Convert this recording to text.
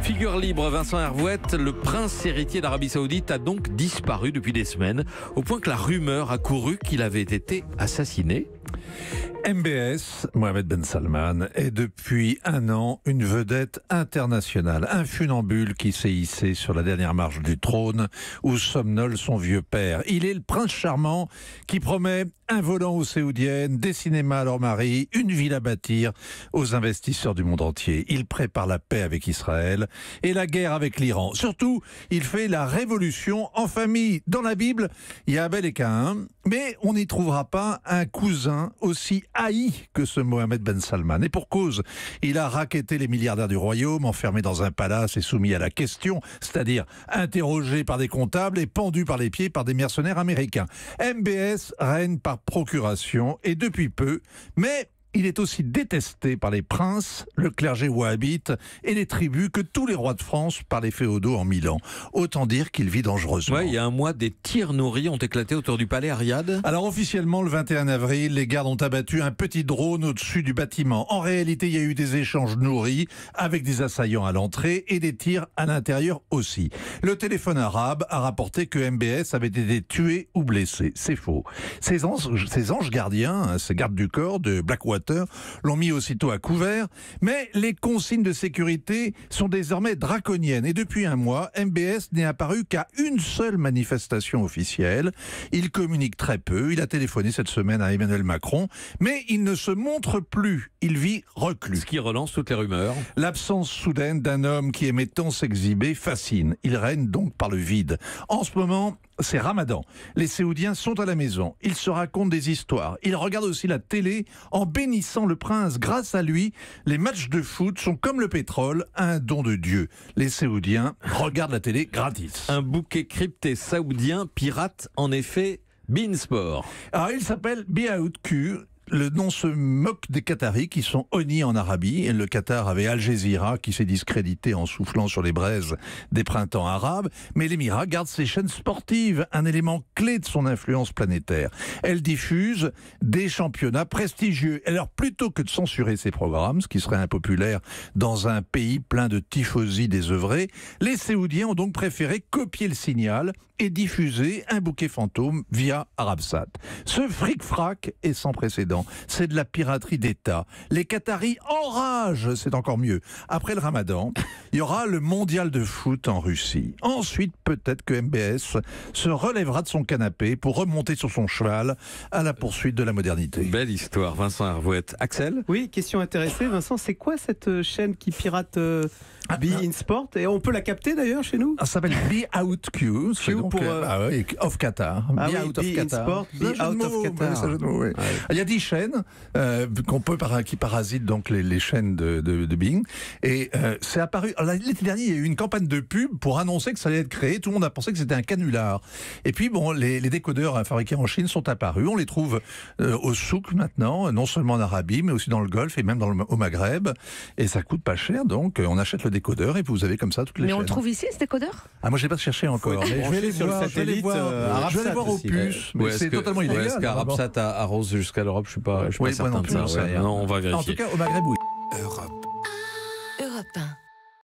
Figure libre, Vincent Hervouette, le prince héritier d'Arabie Saoudite a donc disparu depuis des semaines, au point que la rumeur a couru qu'il avait été assassiné. MBS, Mohamed Ben Salman, est depuis un an une vedette internationale, un funambule qui s'est hissé sur la dernière marche du trône où somnole son vieux père. Il est le prince charmant qui promet un volant aux Saoudiennes, des cinémas à leur mari, une ville à bâtir aux investisseurs du monde entier. Il prépare la paix avec Israël et la guerre avec l'Iran. Surtout, il fait la révolution en famille. Dans la Bible, il y a Abel et Caïn, mais on n'y trouvera pas un cousin aussi haï que ce Mohamed Ben Salman. Et pour cause, il a racketté les milliardaires du royaume, enfermé dans un palace et soumis à la question, c'est-à-dire interrogé par des comptables et pendu par les pieds par des mercenaires américains. MBS règne par procuration et depuis peu, mais il est aussi détesté par les princes, le clergé wahhabite et les tribus que tous les rois de France par les féodaux en 1000 ans. Autant dire qu'il vit dangereusement. Ouais, il y a un mois, des tirs nourris ont éclaté autour du palais à Riyad. Alors officiellement, le 21 avril, les gardes ont abattu un petit drone au-dessus du bâtiment. En réalité, il y a eu des échanges nourris avec des assaillants à l'entrée et des tirs à l'intérieur aussi. Le téléphone arabe a rapporté que MBS avait été tué ou blessé. C'est faux. Ces anges gardiens, ces gardes du corps de Blackwater, l'ont mis aussitôt à couvert, mais les consignes de sécurité sont désormais draconiennes. Et depuis un mois, MBS n'est apparu qu'à une seule manifestation officielle. Il communique très peu. Il a téléphoné cette semaine à Emmanuel Macron, mais il ne se montre plus. Il vit reclus. Ce qui relance toutes les rumeurs. L'absence soudaine d'un homme qui aimait tant s'exhiber fascine. Il règne donc par le vide. En ce moment, c'est Ramadan. Les Saoudiens sont à la maison. Ils se racontent des histoires. Ils regardent aussi la télé en bénissant le prince. Grâce à lui, les matchs de foot sont comme le pétrole, un don de Dieu. Les Saoudiens regardent la télé gratis. Un bouquet crypté saoudien pirate en effet Beansport. Alors il s'appelle BeOutQ. Le nom se moque des Qataris qui sont honnis en Arabie. Et le Qatar avait Al Jazeera qui s'est discrédité en soufflant sur les braises des printemps arabes. Mais l'Émirat garde ses chaînes sportives, un élément clé de son influence planétaire. Elle diffuse des championnats prestigieux. Alors plutôt que de censurer ses programmes, ce qui serait impopulaire dans un pays plein de tifosi désœuvrés, les Saoudiens ont donc préféré copier le signal et diffuser un bouquet fantôme via Arabsat. Ce fric-frac est sans précédent. C'est de la piraterie d'État. Les Qataris enragent, c'est encore mieux. Après le Ramadan, il y aura le mondial de foot en Russie. Ensuite, peut-être que MBS se relèvera de son canapé pour remonter sur son cheval à la poursuite de la modernité. Belle histoire, Vincent Hervouette. Axel ? Oui, question intéressée. Vincent, c'est quoi cette chaîne qui pirate Beansport? Et on peut la capter d'ailleurs chez nous? Ça s'appelle BeOutQ. Off Qatar. Out of Qatar. Out of Qatar. Il y a 10 chaînes qui parasitent donc les chaînes de Bing. Et c'est apparu. L'été dernier, il y a eu une campagne de pub pour annoncer que ça allait être créé. Tout le monde a pensé que c'était un canular. Et puis, bon, les décodeurs fabriqués en Chine sont apparus. On les trouve au souk maintenant, non seulement en Arabie, mais aussi dans le Golfe et même au Maghreb. Et ça coûte pas cher. Donc, on achète le décodeur et vous avez comme ça toutes les chaînes. Mais on le trouve ici, ce décodeur? Ah, moi, je n'ai pas cherché encore. Mais je vais aller voir, je vais aller voir au puce. Mais c'est totalement illégal. Est-ce qu'Arabsat arrose jusqu'à l'Europe? Je ne suis pas certain de ça. Non, Non, on va vérifier. En tout cas, au Maghreb, oui. Europe 1.